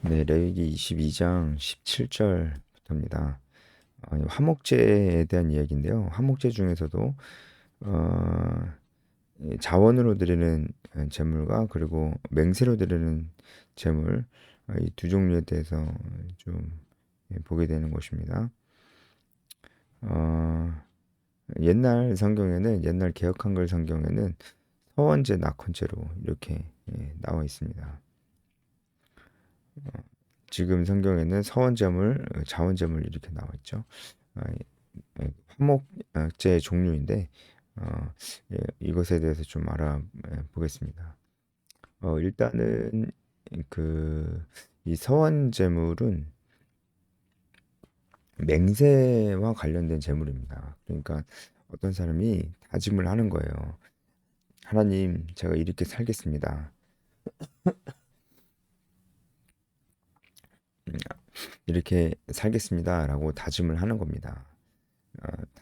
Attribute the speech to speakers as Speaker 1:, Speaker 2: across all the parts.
Speaker 1: 네, 레위기 22장 17절부터입니다. 화목제에 대한 이야기인데요. 화목제 중에서도 어, 이 자원으로 드리는 제물과 그리고 맹세로 드리는 제물, 이 두 종류에 대해서 좀 보게 되는 것입니다. 어, 옛날 개역 한글 성경에는 서원제, 낙헌제로 이렇게 나와 있습니다. 지금 성경에는 서원제물, 자원제물 이렇게 나와 있죠. 어, 화목제 종류인데 이것에 대해서 좀 알아보겠습니다. 일단은 그 이 서원 제물은 맹세와 관련된 제물입니다. 그러니까 어떤 사람이 다짐을 하는 거예요. 하나님, 제가 이렇게 살겠습니다. 이렇게 살겠습니다라고 다짐을 하는 겁니다.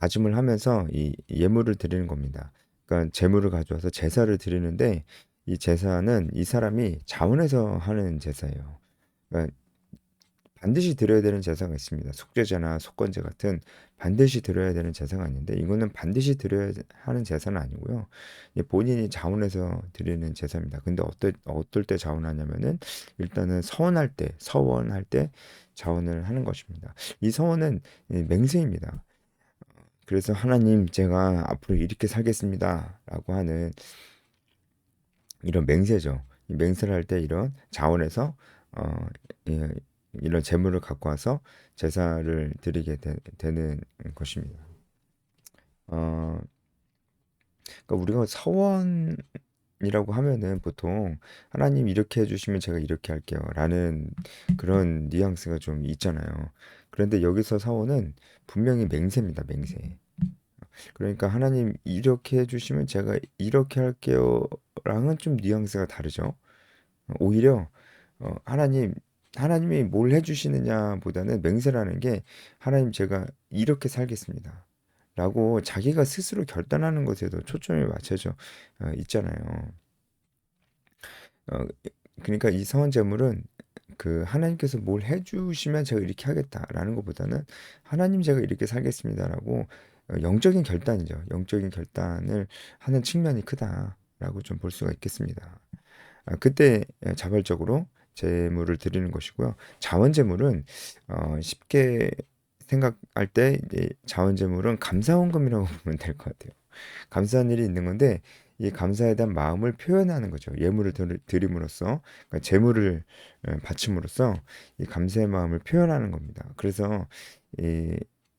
Speaker 1: 다짐을 하면서 이 예물을 드리는 겁니다. 그러니까 제물을 가져와서 제사를 드리는데 이 제사는 이 사람이 자원해서 하는 제사예요. 그러니까 반드시 드려야 되는 제사가 있습니다. 속죄제나 속건제 같은 반드시 드려야 되는 제사가 있는데 이거는 반드시 드려야 하는 제사는 아니고요. 본인이 자원해서 드리는 제사입니다. 근데 어떨 때 자원하냐면은 일단은 서원할 때 자원을 하는 것입니다. 이 서원은 맹세입니다. 그래서 하나님 제가 앞으로 이렇게 살겠습니다라고 하는 이런 맹세죠. 이 맹세를 할 때 이런 자원에서 어, 예, 이런 재물을 갖고 와서 제사를 드리게 되는 것입니다. 어, 그러니까 우리가 서원이라고 하면은 보통 하나님 이렇게 해주시면 제가 이렇게 할게요라는 그런 뉘앙스가 좀 있잖아요. 그런데 여기서 서원은 분명히 맹세입니다. 맹세. 그러니까 하나님 이렇게 해주시면 제가 이렇게 할게요랑은 좀 뉘앙스가 다르죠. 오히려 하나님이 뭘 해주시느냐보다는 맹세라는 게 하나님 제가 이렇게 살겠습니다. 라고 자기가 스스로 결단하는 것에도 초점이 맞춰져 있잖아요. 어, 그러니까 이 서원제물은 그 하나님께서 뭘 해주시면 제가 이렇게 하겠다라는 것보다는 하나님 제가 이렇게 살겠습니다라고 영적인 결단이죠. 영적인 결단을 하는 측면이 크다라고 좀 볼 수가 있겠습니다. 그때 자발적으로 제물을 드리는 것이고요. 자원제물은 쉽게 생각할 때 이제 자원제물은 감사원금이라고 보면 될 것 같아요. 감사한 일이 있는 건데 이 감사에 대한 마음을 표현하는 거죠. 예물을 드림으로써 그러니까 제물을 바침으로써 이 감사의 마음을 표현하는 겁니다. 그래서 이,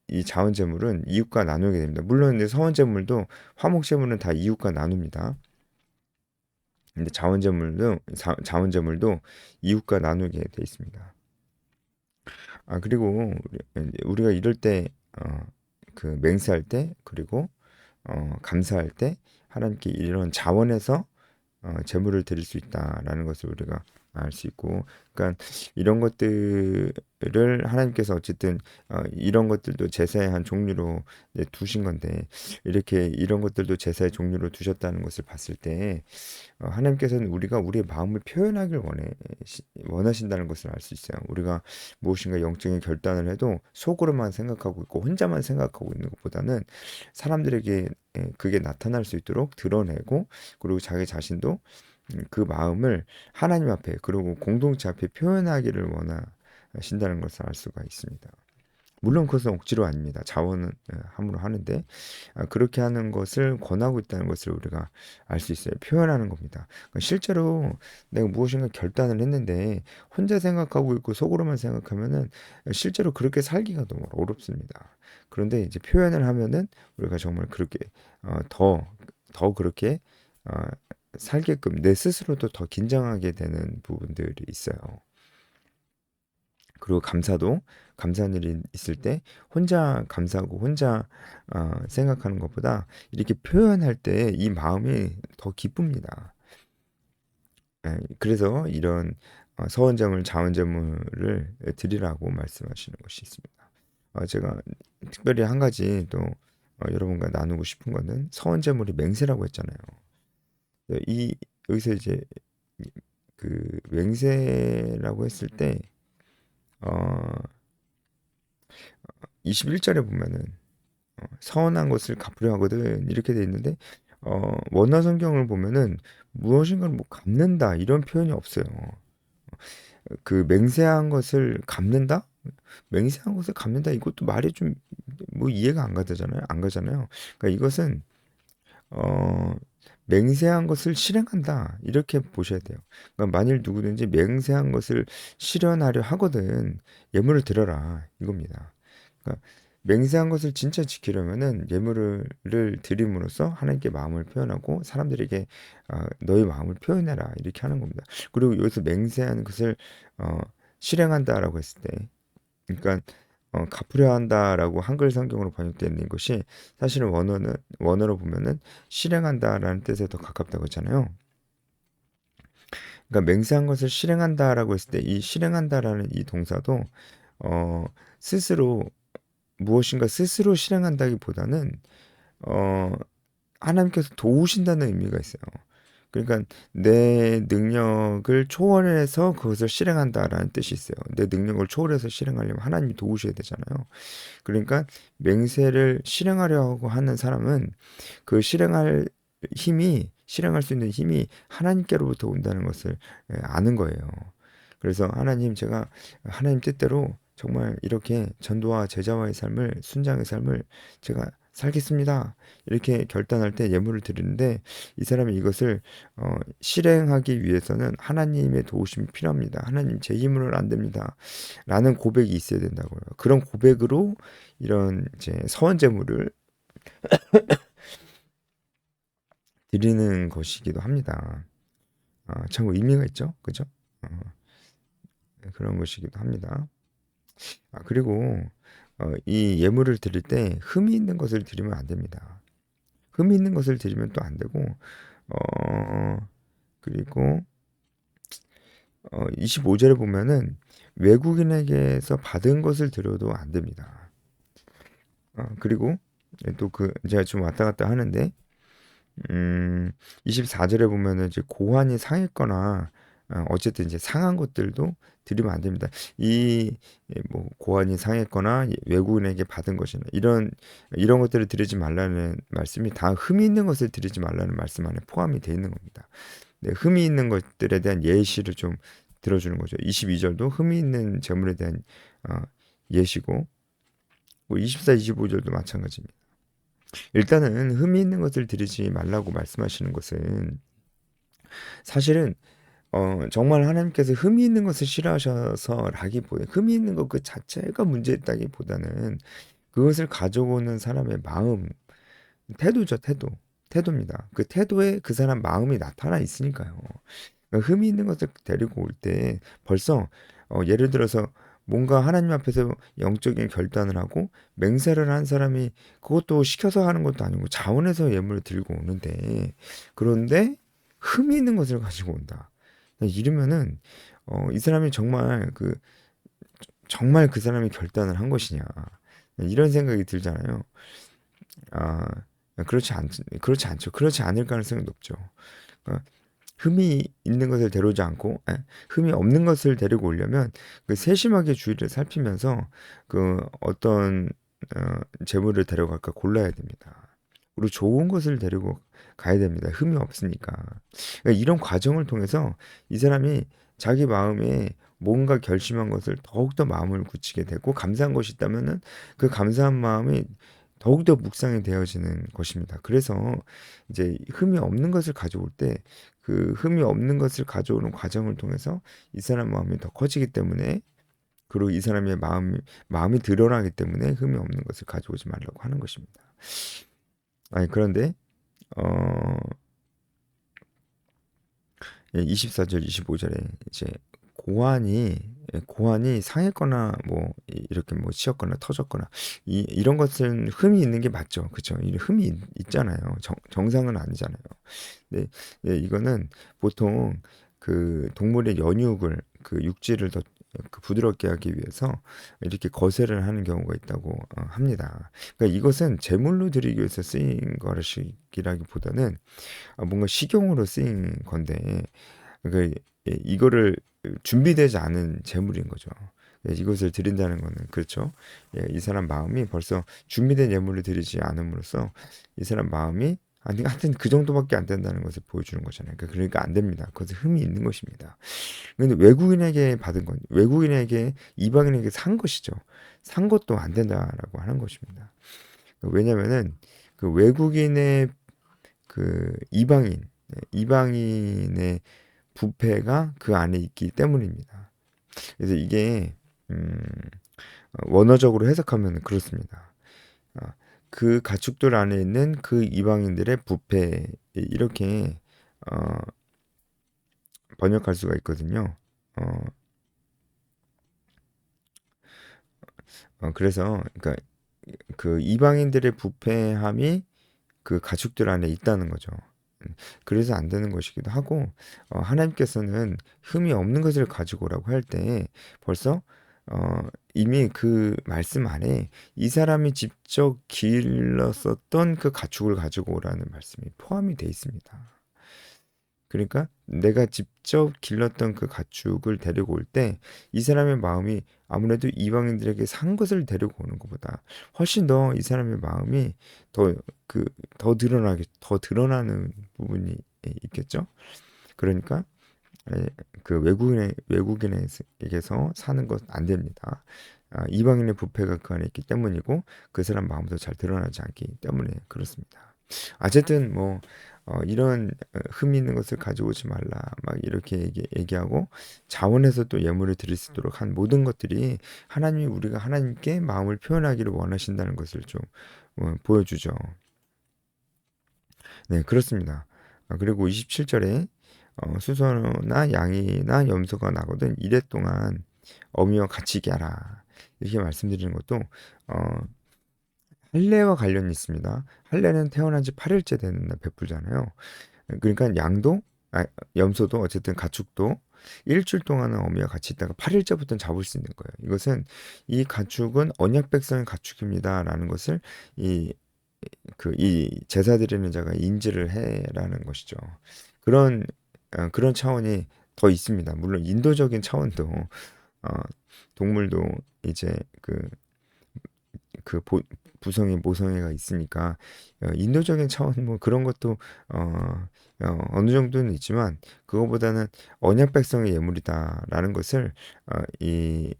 Speaker 1: 이 자원제물은 이웃과 나누게 됩니다. 물론 이제 서원제물도 화목제물은 다 이웃과 나눕니다. 근데 자원제물도 이웃과 나누게 돼 있습니다. 그리고 우리가 이럴 때 그 맹세할 때 그리고 감사할 때 하나님께 이런 자원에서 제물을 드릴 수 있다라는 것을 우리가 알 수 있고, 그러니까 이런 것들을 하나님께서 어쨌든 이런 것들도 제사의 한 종류로 이제 두신 건데 이렇게 이런 것들도 제사의 종류로 두셨다는 것을 봤을 때 하나님께서는 우리가 우리의 마음을 표현하길 원하신다는 것을 알 수 있어요. 우리가 무엇인가 영적인 결단을 해도 속으로만 생각하고 있고 혼자만 생각하고 있는 것보다는 사람들에게 그게 나타날 수 있도록 드러내고 그리고 자기 자신도 그 마음을 하나님 앞에 그리고 공동체 앞에 표현하기를 원하신다는 것을 알 수가 있습니다. 물론 그것은 억지로 아닙니다. 자원은 함으로 하는데 그렇게 하는 것을 권하고 있다는 것을 우리가 알 수 있어요. 표현하는 겁니다. 그러니까 실제로 내가 무엇인가 결단을 했는데 혼자 생각하고 있고 속으로만 생각하면은 실제로 그렇게 살기가 너무 어렵습니다. 그런데 이제 표현을 하면은 우리가 정말 그렇게 더 그렇게 어, 살게끔 내 스스로도 더 긴장하게 되는 부분들이 있어요. 그리고 감사한 일이 있을 때 혼자 감사하고 혼자 생각하는 것보다 이렇게 표현할 때 이 마음이 더 기쁩니다. 그래서 이런 서원제물, 자원제물을 드리라고 말씀하시는 것이 있습니다. 제가 특별히 한 가지 또 여러분과 나누고 싶은 거는 서원제물이 맹세라고 했잖아요. 이 여기서 이제 그 맹세라고 했을 때 어, 21절에 보면은 서운한 것을 갚으려 하거든 이렇게 돼 있는데 원어 성경을 보면은 무엇인가를 뭐 갚는다 이런 표현이 없어요. 그 맹세한 것을 갚는다? 맹세한 것을 갚는다 이것도 말이 좀 뭐 이해가 안 가잖아요. 안 가잖아요. 그러니까 이것은 어 맹세한 것을 실행한다 이렇게 보셔야 돼요. 그러니까 만일 누구든지 맹세한 것을 실현하려 하거든 예물을 드려라 이겁니다. 그러니까 맹세한 것을 진짜 지키려면은 예물을 드림으로써 하나님께 마음을 표현하고 사람들에게 너의 마음을 표현해라 이렇게 하는 겁니다. 그리고 여기서 맹세한 것을 어, 실행한다라고 했을 때, 그러니까 갚으려 한다라고 한글 성경으로 번역되어 있는 것이 사실은 원어로 보면은 실행한다라는 뜻에 더 가깝다고 했잖아요. 그러니까 맹세한 것을 실행한다라고 했을 때 이 실행한다라는 이 동사도 어, 스스로 무엇인가 스스로 실행한다기보다는 어, 하나님께서 도우신다는 의미가 있어요. 그러니까 내 능력을 초월해서 그것을 실행한다라는 뜻이 있어요. 내 능력을 초월해서 실행하려면 하나님이 도우셔야 되잖아요. 그러니까 맹세를 실행하려고 하는 사람은 그 실행할 수 있는 힘이 하나님께로부터 온다는 것을 아는 거예요. 그래서 하나님 제가 하나님 뜻대로 정말 이렇게 전도와 제자와의 삶을 순장의 삶을 제가 살겠습니다. 이렇게 결단할 때 예물을 드리는데 이 사람이 이것을 실행하기 위해서는 하나님의 도우심이 필요합니다. 하나님 제 힘으로는 안 됩니다. 라는 고백이 있어야 된다고요. 그런 고백으로 이런 이제 서원 제물을 드리는 것이기도 합니다. 참 의미가 있죠. 그죠? 어, 그런 것이기도 합니다. 그리고 이 예물을 드릴 때 흠이 있는 것을 드리면 안 됩니다. 흠이 있는 것을 드리면 또 안 되고 어, 그리고 25절에 보면은 외국인에게서 받은 것을 드려도 안 됩니다. 그리고 또 제가 좀 왔다 갔다 하는데 24절에 보면은 이제 고환이 상했거나 어쨌든 이제 상한 것들도 드리면 안 됩니다. 뭐 고환이 상했거나 외국인에게 받은 것이나 이런 것들을 드리지 말라는 말씀이 다 흠이 있는 것을 드리지 말라는 말씀 안에 포함이 되어 있는 겁니다. 네, 흠이 있는 것들에 대한 예시를 좀 들어주는 거죠. 22절도 흠이 있는 재물에 대한 어, 예시고 뭐 24, 25절도 마찬가지입니다. 일단은 흠이 있는 것을 드리지 말라고 말씀하시는 것은 사실은 정말 하나님께서 흠이 있는 것을 싫어하셔서라기보다 흠이 있는 것 그 자체가 문제있다기보다는 그것을 가져오는 사람의 마음, 태도죠, 태도입니다. 그 태도에 그 사람 마음이 나타나 있으니까요. 그러니까 흠이 있는 것을 데리고 올 때 벌써 예를 들어서 뭔가 하나님 앞에서 영적인 결단을 하고 맹세를 한 사람이 그것도 시켜서 하는 것도 아니고 자원해서 예물을 들고 오는데 그런데 흠이 있는 것을 가지고 온다. 이러면은 이 사람이 정말 그 사람이 결단을 한 것이냐 이런 생각이 들잖아요. 아 그렇지 않죠. 그렇지 않을 가능성이 높죠. 그러니까 흠이 있는 것을 데려오지 않고 흠이 없는 것을 데리고 오려면 그 세심하게 주위를 살피면서 그 어떤 재물을 데려갈까 골라야 됩니다. 그리고 좋은 것을 데리고 가야 됩니다. 흠이 없으니까. 그러니까 이런 과정을 통해서 이 사람이 자기 마음에 뭔가 결심한 것을 더욱더 마음을 굳히게 되고 감사한 것이 있다면은 그 감사한 마음이 더욱더 묵상이 되어지는 것입니다. 그래서 이제 흠이 없는 것을 가져올 때 그 흠이 없는 것을 가져오는 과정을 통해서 이 사람 마음이 더 커지기 때문에 그리고 이 사람의 마음이 드러나기 때문에 흠이 없는 것을 가져오지 말라고 하는 것입니다. 그런데 어 24절 25절에 이제 고환이 고환이 상했거나 뭐 이렇게 뭐 치였거나 터졌거나 이런 것은 흠이 있는 게 맞죠. 그렇죠? 이 흠이 있잖아요. 정상은 아니잖아요. 네, 네, 이거는 보통 그 동물의 연육을 그 육질을 더 그 부드럽게 하기 위해서 이렇게 거세를 하는 경우가 있다고 합니다. 그러니까 이것은 제물로 드리기 위해서 쓰인 것이기라기보다는 뭔가 식용으로 쓰인 건데 그 이거를 준비되지 않은 재물인 거죠. 예, 이것을 드린다는 거는 그렇죠. 예, 이 사람 마음이 벌써 준비된 예물을 드리지 않음으로써 이 사람 마음이 아니 하여튼 그 정도밖에 안 된다는 것을 보여주는 거잖아요. 그러니까 안 됩니다. 그것은 흠이 있는 것입니다. 근데 외국인에게 받은 건 외국인에게 이방인에게 산 것이죠. 산 것도 안 된다라고 하는 것입니다. 왜냐면은 그 외국인의 그 이방인의 부패가 그 안에 있기 때문입니다. 그래서 이게 음, 원어적으로 해석하면 그렇습니다. 어, 그 가축들 안에 있는 그 이방인들의 부패 이렇게 어, 번역할 수가 있거든요. 어, 그래서 그러니까 그 이방인들의 부패함이 그 가축들 안에 있다는 거죠. 그래서 안 되는 것이기도 하고 하나님께서는 흠이 없는 것을 가지고 오라고 할 때 벌써 이미 그 말씀 안에 이 사람이 직접 길렀었던 그 가축을 가지고 오라는 말씀이 포함이 돼 있습니다. 그러니까 내가 직접 길렀던 그 가축을 데리고 올 때 이 사람의 마음이 아무래도 이방인들에게 산 것을 데리고 오는 것보다 훨씬 더 이 사람의 마음이 더 그 더 드러나는 부분이 있겠죠. 그러니까 그 외국인에게서 사는 것 안 됩니다. 이방인의 부패가 그 안에 있기 때문이고 그 사람 마음도 잘 드러나지 않기 때문에 그렇습니다. 어쨌든 뭐 이런 흠 있는 것을 가져오지 말라 막 이렇게 얘기하고 자원해서 또 예물을 드릴 수 있도록 한 모든 것들이 하나님이 우리가 하나님께 마음을 표현하기를 원하신다는 것을 좀 보여주죠. 네, 그렇습니다. 그리고 27절에 수소나 양이나 염소가 나거든 이래 동안 어미와 같이 있게 하라. 이렇게 말씀드리는 것도 어, 할례와 관련이 있습니다. 할례는 태어난 지 8일째 되는 날 베풀잖아요. 그러니까 양도 염소도 어쨌든 가축도 일주일 동안은 어미와 같이 있다가 8일째부터는 잡을 수 있는 거예요. 이것은 이 가축은 언약 백성의 가축입니다라는 것을 이 제사 드리는 자가 인지를 해라는 것이죠. 그런 그런 차원이 더 있습니다. 물론 인도적인 차원도 어, 동물도 이제 그 부성애 모성애가 있으니까 인도적인 차원 뭐 그런 것도 어느 정도는 있지만 그거보다는 언약 백성의 예물이다라는 것을 이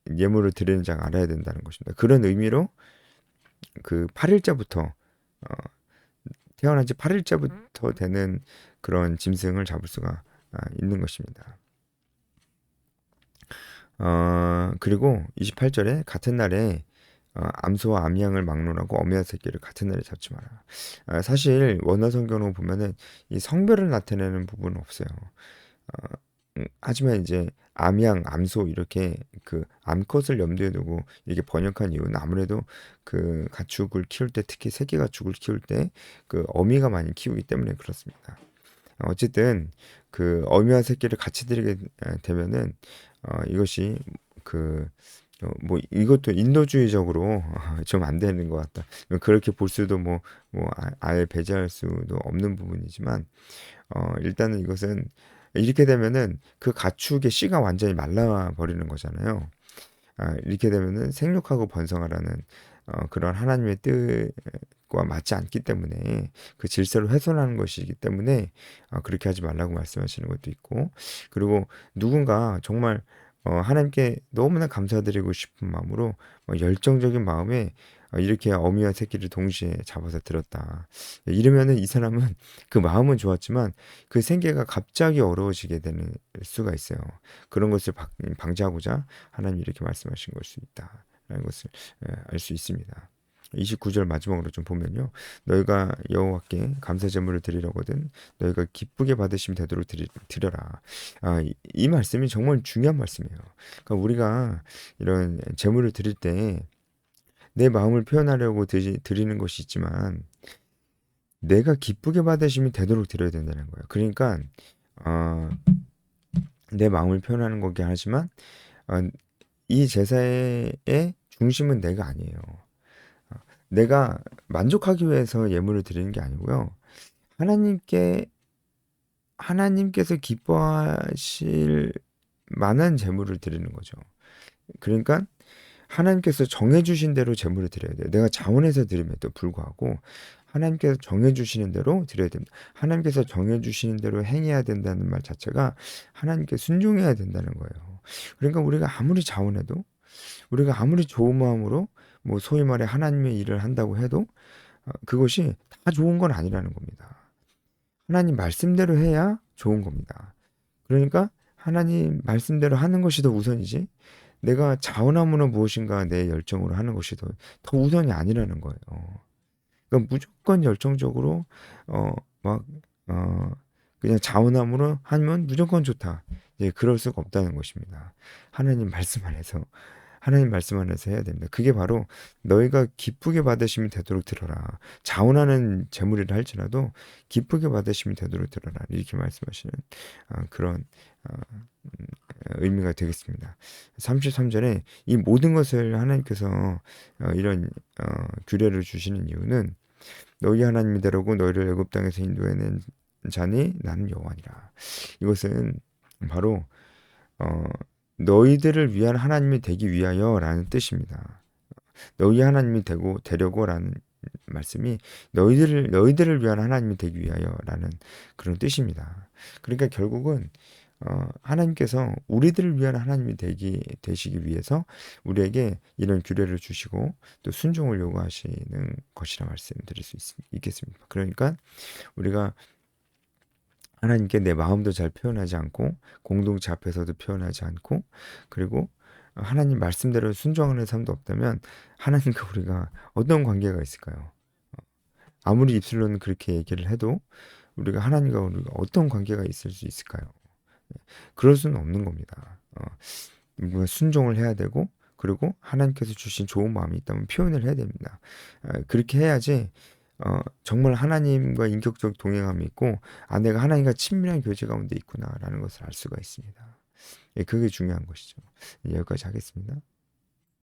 Speaker 1: 예물을 드리는 자가 알아야 된다는 것입니다. 그런 의미로 그 8일째부터 태어난 지 8일째부터 되는 그런 짐승을 잡을 수가 있는 것입니다. 그리고 28절에 같은 날에 암소와 암양을 막론하고 어미와 새끼를 같은 날에 잡지 마라. 사실 원어 성경으로 보면은 이 성별을 나타내는 부분은 없어요. 하지만 이제 암양, 암소 이렇게 그 암컷을 염두에 두고 이렇게 번역한 이유는 아무래도 그 가축을 키울 때 특히 새끼 가축을 키울 때 그 어미가 많이 키우기 때문에 그렇습니다. 어쨌든 그 어미와 새끼를 같이 들이게 되면은 이것이 그 뭐 이것도 인도주의적으로 좀 안 되는 것 같다. 그렇게 볼 수도 아예 배제할 수도 없는 부분이지만 일단은 이것은 이렇게 되면은 그 가축의 씨가 완전히 말라 버리는 거잖아요. 이렇게 되면은 생육하고 번성하라는 그런 하나님의 뜻과 맞지 않기 때문에 그 질서를 훼손하는 것이기 때문에 그렇게 하지 말라고 말씀하시는 것도 있고 그리고 누군가 정말 하나님께 너무나 감사드리고 싶은 마음으로 열정적인 마음에 이렇게 어미와 새끼를 동시에 잡아서 들었다. 이러면은 이 사람은 그 마음은 좋았지만 그 생계가 갑자기 어려워지게 되는 수가 있어요. 그런 것을 방지하고자 하나님이 이렇게 말씀하신 걸 수 있다라는 것을 알 수 있습니다. 29절 마지막으로 좀 보면요. 너희가 여호와께 감사 제물을 드리려거든 너희가 기쁘게 받으시면 되도록 드려라. 이 말씀이 정말 중요한 말씀이에요. 그러니까 우리가 이런 제물을 드릴 때 내 마음을 표현하려고 드리는 것이 있지만 내가 기쁘게 받으시면 되도록 드려야 된다는 거예요. 그러니까 어, 내 마음을 표현하는 거긴 하지만 어, 이 제사의 중심은 내가 아니에요. 내가 만족하기 위해서 예물을 드리는 게 아니고요. 하나님께 하나님께서 기뻐하실 만한 제물을 드리는 거죠. 그러니까 하나님께서 정해주신 대로 제물을 드려야 돼요. 내가 자원해서 드림에도 불구하고 하나님께서 정해주시는 대로 드려야 됩니다. 하나님께서 정해주시는 대로 행해야 된다는 말 자체가 하나님께 순종해야 된다는 거예요. 그러니까 우리가 아무리 자원해도, 우리가 아무리 좋은 마음으로 뭐 소위 말해 하나님의 일을 한다고 해도 그것이 다 좋은 건 아니라는 겁니다. 하나님 말씀대로 해야 좋은 겁니다. 그러니까 하나님 말씀대로 하는 것이 더 우선이지, 내가 자원함으로 무엇인가 내 열정으로 하는 것이 더 우선이 아니라는 거예요. 그러니까 무조건 열정적으로 어, 막 그냥 자원함으로 하면 무조건 좋다. 예, 그럴 수가 없다는 것입니다. 하나님 말씀 안에서 하나님 말씀 안에서 해야 됩니다. 그게 바로 너희가 기쁘게 받으시면 되도록 들어라. 자원하는 재물이라 할지라도 기쁘게 받으시면 되도록 들어라. 이렇게 말씀하시는 그런 어, 의미가 되겠습니다. 33절에 이 모든 것을 하나님께서 이런 규례를 주시는 이유는 너희 하나님이되라고 너희를 애굽 땅에서 인도해낸 자니 나는 여호와니라. 이것은 바로 어, 너희들을 위한 하나님이 되기 위하여라는 뜻입니다. 너희 하나님이 되려고라는 말씀이 너희들을 위한 하나님이 되기 위하여라는 그런 뜻입니다. 그러니까 결국은 하나님께서 우리들을 위한 하나님이 되시기 위해서 우리에게 이런 규례를 주시고 또 순종을 요구하시는 것이라 말씀드릴 수 있겠습니다. 그러니까 우리가 하나님께 내 마음도 잘 표현하지 않고 공동체 앞에서도 표현하지 않고 그리고 하나님 말씀대로 순종하는 삶도 없다면 하나님과 우리가 어떤 관계가 있을까요? 아무리 입술로는 그렇게 얘기를 해도 하나님과 우리가 어떤 관계가 있을 수 있을까요? 그럴 수는 없는 겁니다. 우리가 순종을 해야 되고 그리고 하나님께서 주신 좋은 마음이 있다면 표현을 해야 됩니다. 그렇게 해야지 정말 하나님과 인격적 동행함이 있고 내가 하나님과 친밀한 교제 가운데 있구나라는 것을 알 수가 있습니다. 예, 그게 중요한 것이죠. 여기까지 하겠습니다.